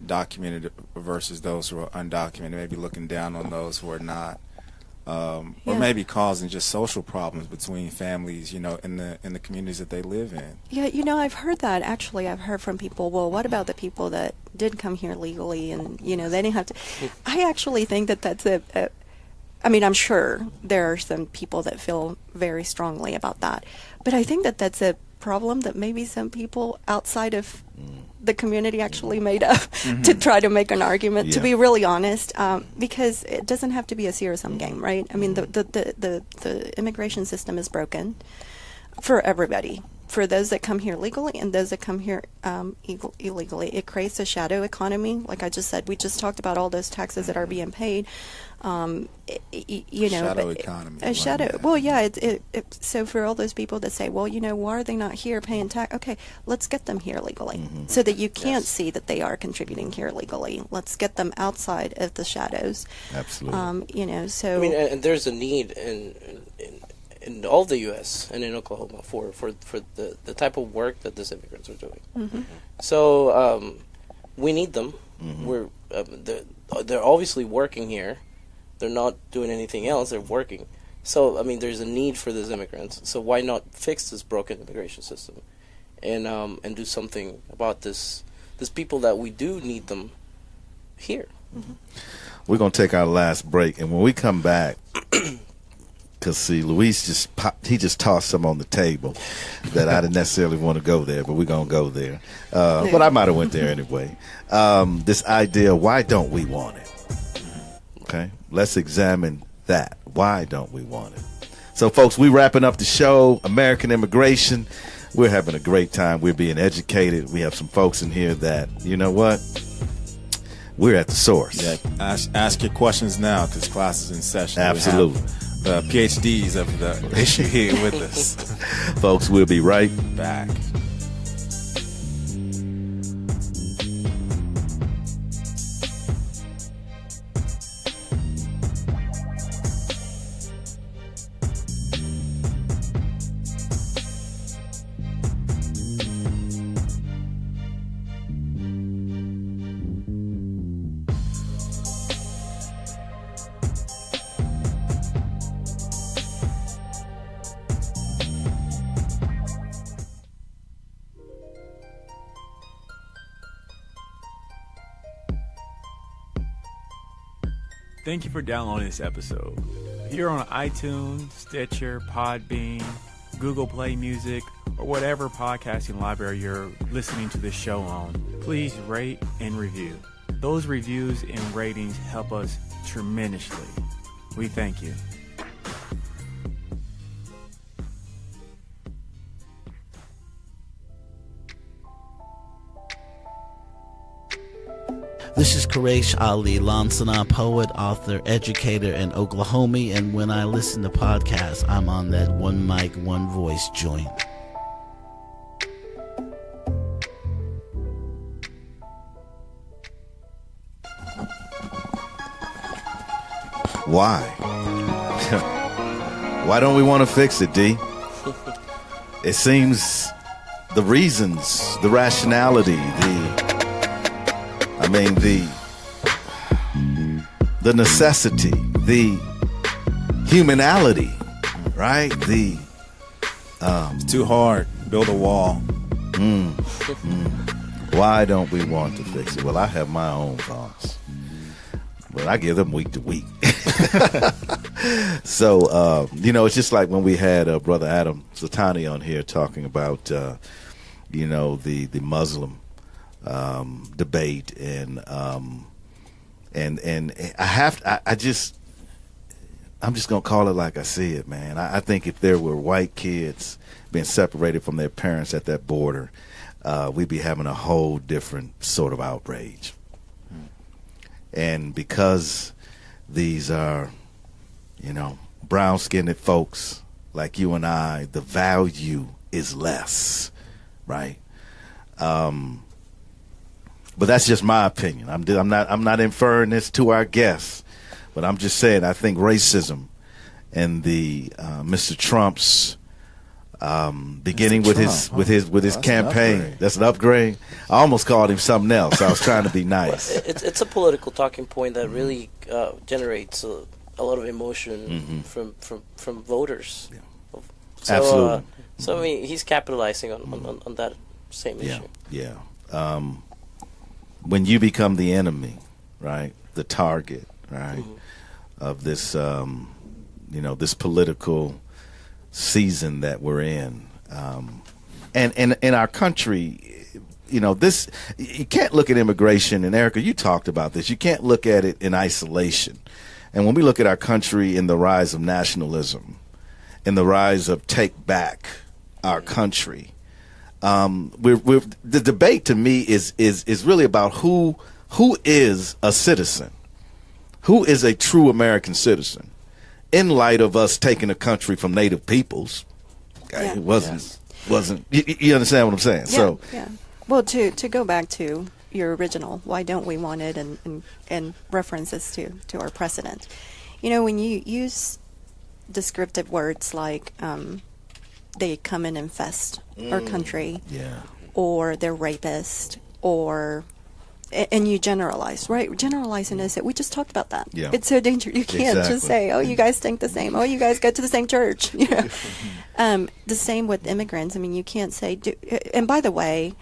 documented versus those who are undocumented, maybe looking down on those who are not, or maybe causing just social problems between families, in the communities that they live in? Yeah, I've heard that. Actually, I've heard from people, well, what about the people that did come here legally and, they didn't have to? I actually think that's I'm sure there are some people that feel very strongly about that. But I think that's a problem that maybe some people outside of the community actually made up to try to make an argument, to be really honest, because it doesn't have to be a zero-sum game, right? I mean, the immigration system is broken for everybody, for those that come here legally and those that come here illegally. It creates a shadow economy. Like I just said, we just talked about all those taxes that are being paid. Shadow economy. A shadow. Well, yeah. So for all those people that say, well, why are they not here paying tax? Okay, let's get them here legally, so that you can't see that they are contributing here legally. Let's get them outside of the shadows. Absolutely. So and there's a need in all the U.S. and in Oklahoma for the type of work that these immigrants are doing. So we need them. They're obviously working here. They're not doing anything else. They're working. So, there's a need for these immigrants. So why not fix this broken immigration system and do something about this people that we do need them here? We're going to take our last break. And when we come back, because, see, Luis just tossed some on the table that I didn't necessarily want to go there, but we're going to go there. But I might have went there anyway. This idea, why don't we want it? Okay, let's examine that. Why don't we want it? So, folks, we're wrapping up the show, American Immigration. We're having a great time. We're being educated. We have some folks in here that, you know what? We're at the source. Yeah, ask your questions now, because class is in session. Absolutely. We have the PhDs of the issue here with us. Folks, we'll be right back. Thank you for downloading this episode. If you're on iTunes, Stitcher, Podbean, Google Play Music, or whatever podcasting library you're listening to this show on, please rate and review. Those reviews and ratings help us tremendously. We thank you. This is Quraysh Ali, Lansana, poet, author, educator, and Oklahomie, and when I listen to podcasts, I'm on that one mic, one voice joint. Why? Why don't we want to fix it, D? It seems the reasons, the rationality, the necessity, the humanality, right? It's too hard. Build a wall. Why don't we want to fix it? Well, I have my own thoughts, but I give them week to week. So, it's just like when we had Brother Adam Satani on here talking about, the Muslim debate, and I'm just gonna call it like I see it, man. I think if there were white kids being separated from their parents at that border, we'd be having a whole different sort of outrage. And because these are, brown-skinned folks like you and I, the value is less, right? But that's just my opinion. I'm not inferring this to our guests, but I'm just saying I think racism and the Mr. Trump's beginning with his campaign. That's an upgrade. I almost called him something else. I was trying to be nice. It's a political talking point that really generates a lot of emotion from voters. Yeah. So, absolutely. So I mean, he's capitalizing on that same issue. Yeah. When you become the enemy, right, the target, right, of this, this political season that we're in, and in our country, this, you can't look at immigration, and Erica, you talked about this, you can't look at it in isolation. And when we look at our country in the rise of nationalism, in the rise of take back our country, the debate to me is really about who is a citizen, who is a true American citizen, in light of us taking a country from native peoples. Okay? Yeah. It wasn't. You understand what I'm saying? Yeah, So, yeah. Well, to go back to your original, why don't we want it, and references to our precedent. When you use descriptive words like they come and infest our country, or they're rapists, and you generalize, right? Generalizing is that we just talked about that. Yeah. It's so dangerous. You can't just say, "Oh, you guys think the same. Oh, you guys go to the same church." The same with immigrants. I mean, you can't say. And by the way,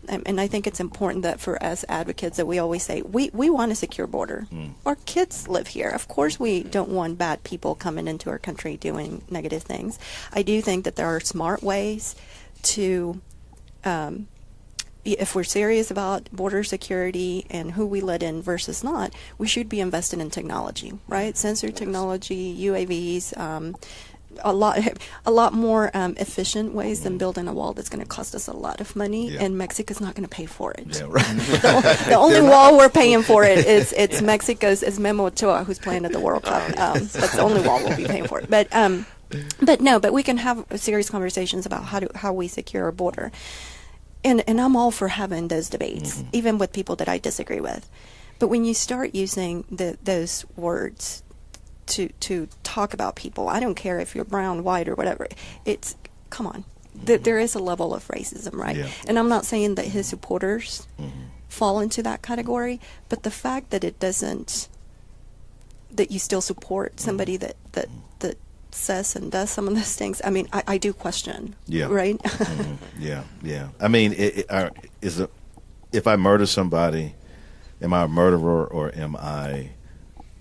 and I think it's important that for us advocates that we always say we want a secure border. Our kids live here. Of course, we don't want bad people coming into our country doing negative things. I do think that there are smart ways to. If we're serious about border security and who we let in versus not, we should be invested in technology, right? Sensor technology, UAVs, a lot more efficient ways than building a wall that's going to cost us a lot of money, and Mexico's not going to pay for it. Yeah, right. The only wall we're paying for it's Mexico's is Memo Ochoa, who's playing at the World Cup. That's the only wall we'll be paying for it. But we can have serious conversations about how we secure our border. And I'm all for having those debates, even with people that I disagree with. But when you start using those words to talk about people, I don't care if you're brown, white, or whatever. It's, come on. There is a level of racism, right? Yeah. And I'm not saying that his supporters fall into that category, but the fact that it doesn't, that you still support somebody that says and does some of those things, I mean, I do question. Yeah. Right? Yeah. I mean, if I murder somebody, am I a murderer or am I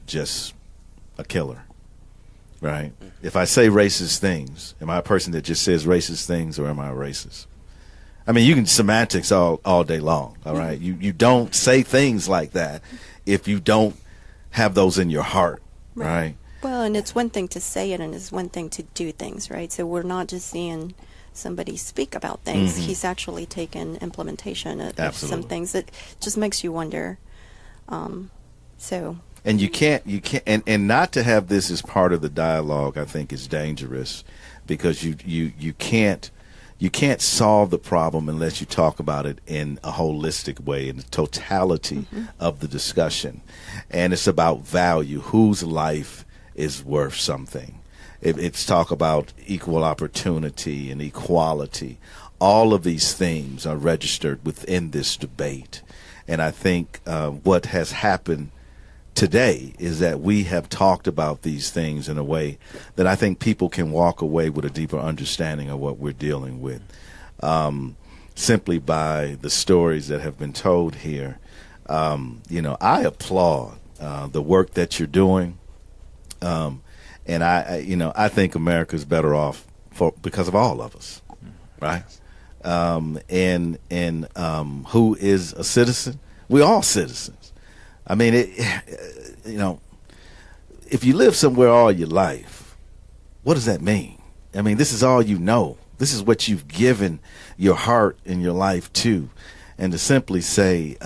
just a killer, right? If I say racist things, am I a person that just says racist things, or am I a racist? I mean, you can semantics all day long, all right? You don't say things like that if you don't have those in your heart, right? Well, and it's one thing to say it, and it's one thing to do things, right? So we're not just seeing somebody speak about things. Mhm. He's actually taken implementation of Absolutely. some things that just makes you wonder. So. And you can't, and not to have this as part of the dialogue, I think, is dangerous, because you can't solve the problem unless you talk about it in a holistic way, in the totality of the discussion. And it's about value. Whose life is worth something? It's talk about equal opportunity and equality. All of these things are registered within this debate. And I think what has happened today is that we have talked about these things in a way that I think people can walk away with a deeper understanding of what we're dealing with, simply by the stories that have been told here. I applaud the work that you're doing, and I think America's better off because of all of us, right? And who is a citizen? We're all citizens. I mean, if you live somewhere all your life, what does that mean? I mean, this is all you know. This is what you've given your heart and your life to. And to simply say,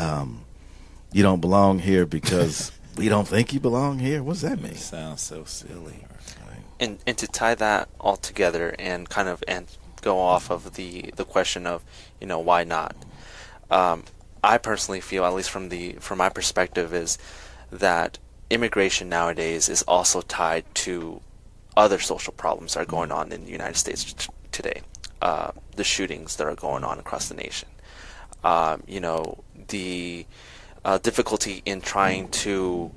you don't belong here because we don't think you belong here, what does that mean? It sounds so silly. And to tie that all together and kind of go off of the question of, why not? I personally feel, at least from my perspective, is that immigration nowadays is also tied to other social problems that are going on in the United States today. The shootings that are going on across the nation. The difficulty in trying to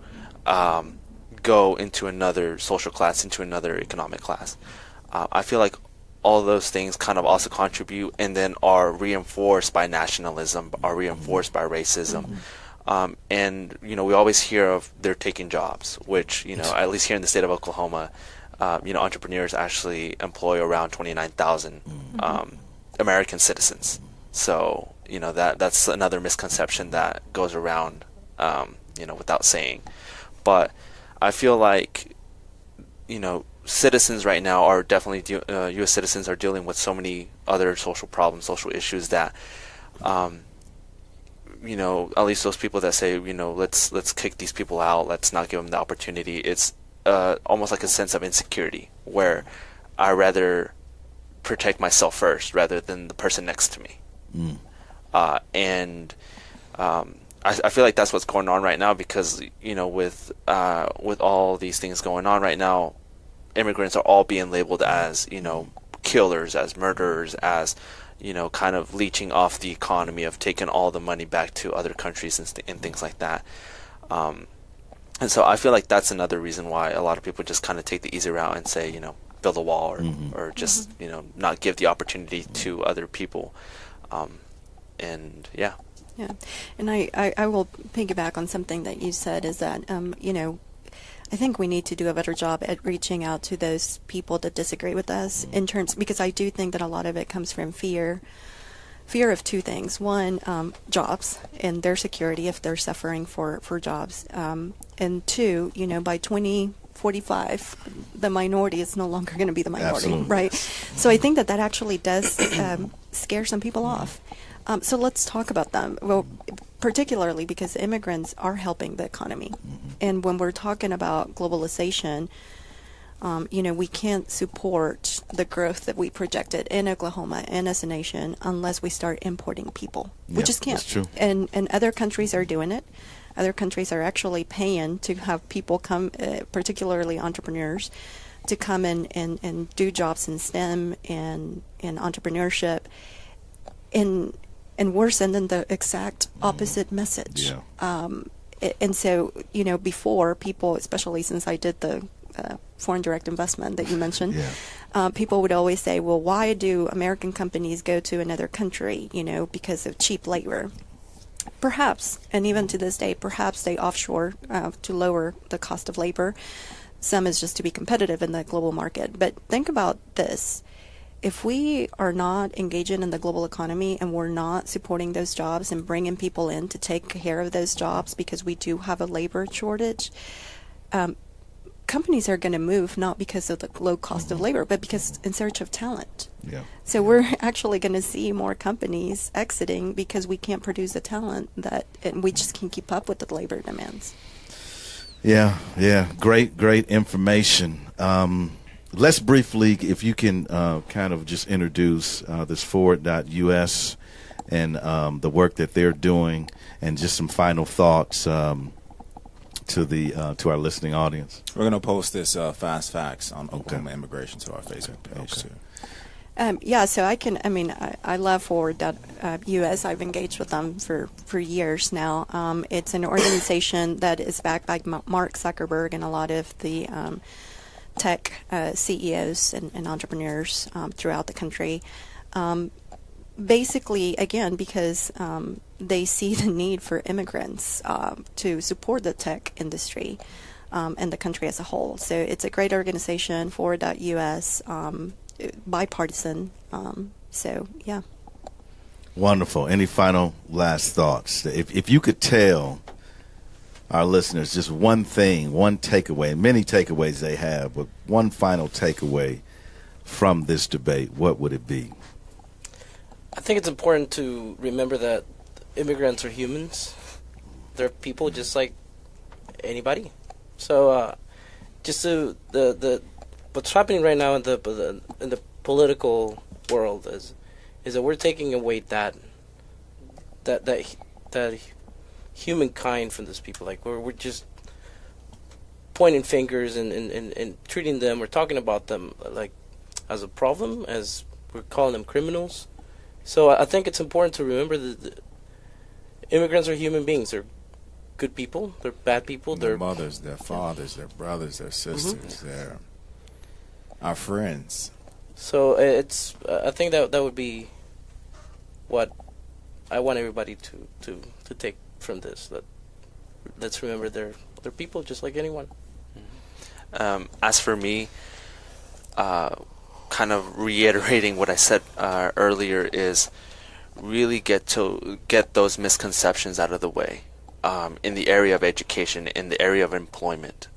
go into another social class, into another economic class. I feel like all those things kind of also contribute and then are reinforced by nationalism, are reinforced by racism. And, we always hear of they're taking jobs, which, at least here in the state of Oklahoma, entrepreneurs actually employ around 29,000 American citizens. So, that's another misconception that goes around, without saying. But I feel like, citizens right now are definitely U.S. citizens are dealing with so many other social problems, social issues that, at least those people that say, let's kick these people out, let's not give them the opportunity. It's almost like a sense of insecurity where I rather protect myself first rather than the person next to me. I feel like that's what's going on right now because with all these things going on right now, immigrants are all being labeled as, killers, as murderers, as, kind of leeching off the economy, of taking all the money back to other countries and things like that. And so I feel like that's another reason why a lot of people just kind of take the easy route and say, build a wall or just, not give the opportunity to other people. Yeah. And I will piggyback on something that you said is that, I think we need to do a better job at reaching out to those people that disagree with us because I do think that a lot of it comes from fear of two things. One, jobs and their security if they're suffering for jobs. And two, by 2045, the minority is no longer going to be the minority, Absolutely. right? So I think that actually does scare some people off. So let's talk about them. Well, particularly because immigrants are helping the economy. And when we're talking about globalization, we can't support the growth that we projected in Oklahoma and as a nation unless we start importing people. We just can't. That's true. And other countries are doing it. Other countries are actually paying to have people come, particularly entrepreneurs, to come in and do jobs in STEM and entrepreneurship. And we're sending the exact opposite message. Yeah. And so, before people, especially since I did the foreign direct investment that you mentioned, people would always say, well, why do American companies go to another country, because of cheap labor? Perhaps, and even to this day, perhaps they offshore to lower the cost of labor. Some is just to be competitive in the global market. But think about this. If we are not engaging in the global economy and we're not supporting those jobs and bringing people in to take care of those jobs because we do have a labor shortage, companies are going to move not because of the low cost of labor, but because in search of talent. Yeah. So we're actually going to see more companies exiting because we can't produce the talent and we just can't keep up with the labor demands. Yeah. Great information. Let's briefly, if you can kind of just introduce this Forward.us and the work that they're doing, and just some final thoughts to our listening audience. We're going to post this fast facts on Oklahoma immigration to our Facebook page too. So I love Forward.us. I've engaged with them for years now. It's an organization that is backed by Mark Zuckerberg and a lot of the tech CEOs and entrepreneurs throughout the country. Basically, again, because they see the need for immigrants to support the tech industry and the country as a whole. So it's a great organization, Forward.us, bipartisan. Yeah. Wonderful. Any final last thoughts? If you could tell our listeners just one thing, one takeaway, and many takeaways they have, but one final takeaway from this debate, what would it be? I think it's important to remember that immigrants are humans. They're people just like anybody. So, just the what's happening right now in the political world is that we're taking away that humankind from these people. Like we're just pointing fingers and treating them. We're talking about them like as a problem, as we're calling them criminals. So I think it's important to remember that immigrants are human beings. They're good people. They're bad people. Their mothers, their fathers, their brothers, their sisters. They're our friends. So I think that would be what I want everybody to take from this. That let's remember they're people just like anyone. As for me, kind of reiterating what I said earlier, is really get those misconceptions out of the way in the area of education, in the area of employment.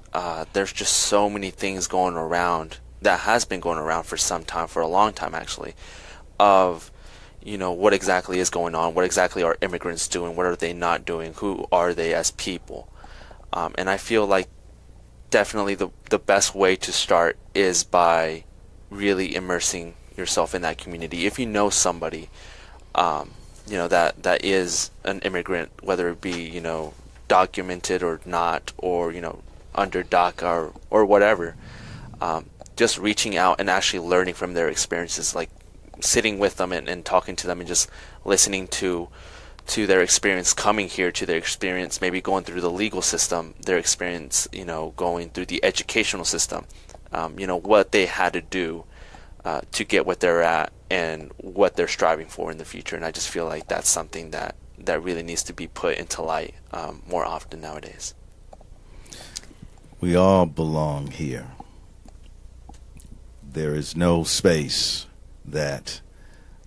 There's just so many things going around that has been going around for some time, for a long time actually, of what exactly is going on, what exactly are immigrants doing, what are they not doing, who are they as people, and I feel like definitely the best way to start is by really immersing yourself in that community. If you know somebody that is an immigrant, whether it be documented or not, or under DACA or whatever, just reaching out and actually learning from their experiences, like sitting with them and talking to them and just listening to their experience coming here, to their experience maybe going through the legal system, their experience going through the educational system, what they had to do to get what they're at and what they're striving for in the future. And I just feel like that's something that really needs to be put into light more often nowadays. We all belong here. There is no space that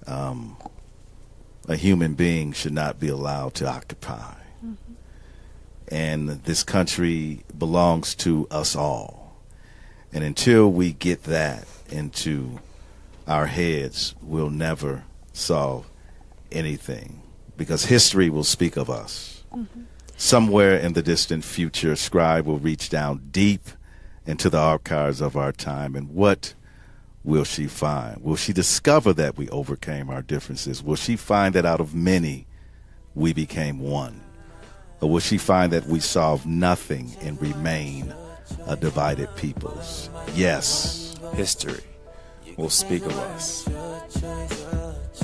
a human being should not be allowed to occupy. Mm-hmm. And this country belongs to us all. And until we get that into our heads, we'll never solve anything, because history will speak of us. Mm-hmm. Somewhere in the distant future, a scribe will reach down deep into the archives of our time, and what will she find? Will she discover that we overcame our differences? Will she find that out of many we became one? Or will she find that we solved nothing and remain a divided peoples? Yes, history will speak of us.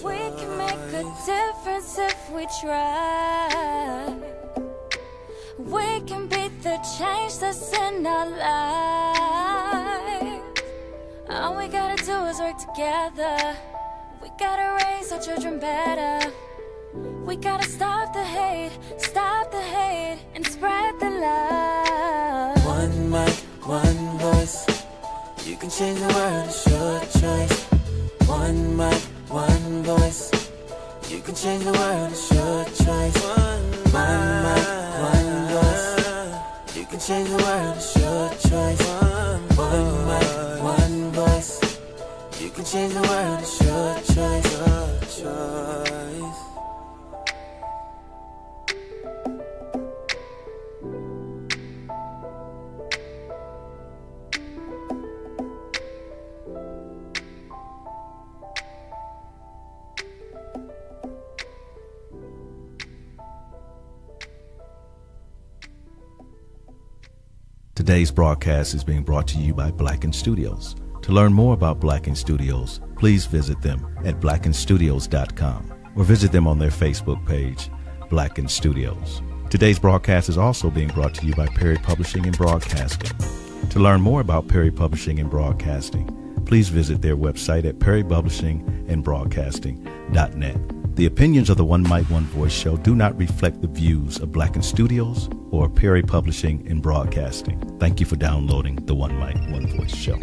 We can make a difference if we try. We can be the change that's in our lives. All we gotta do is work together. We gotta raise our children better. We gotta stop the hate, and spread the love. One mic, one voice. You can change the world, it's your choice. One mic, one voice. You can change the world, it's your choice. One mic, one voice. You can change the world, it's your choice. One mic, one voice. You can change the world, it's your choice. Today's broadcast is being brought to you by Blacken Studios. To learn more about Blacken Studios, please visit them at blackenstudios.com or visit them on their Facebook page, Blacken Studios. Today's broadcast is also being brought to you by Perry Publishing and Broadcasting. To learn more about Perry Publishing and Broadcasting, please visit their website at perrypublishingandbroadcasting.net. The opinions of the One Mic, One Voice show do not reflect the views of Blacken Studios or Perry Publishing and Broadcasting. Thank you for downloading the One Mic, One Voice show.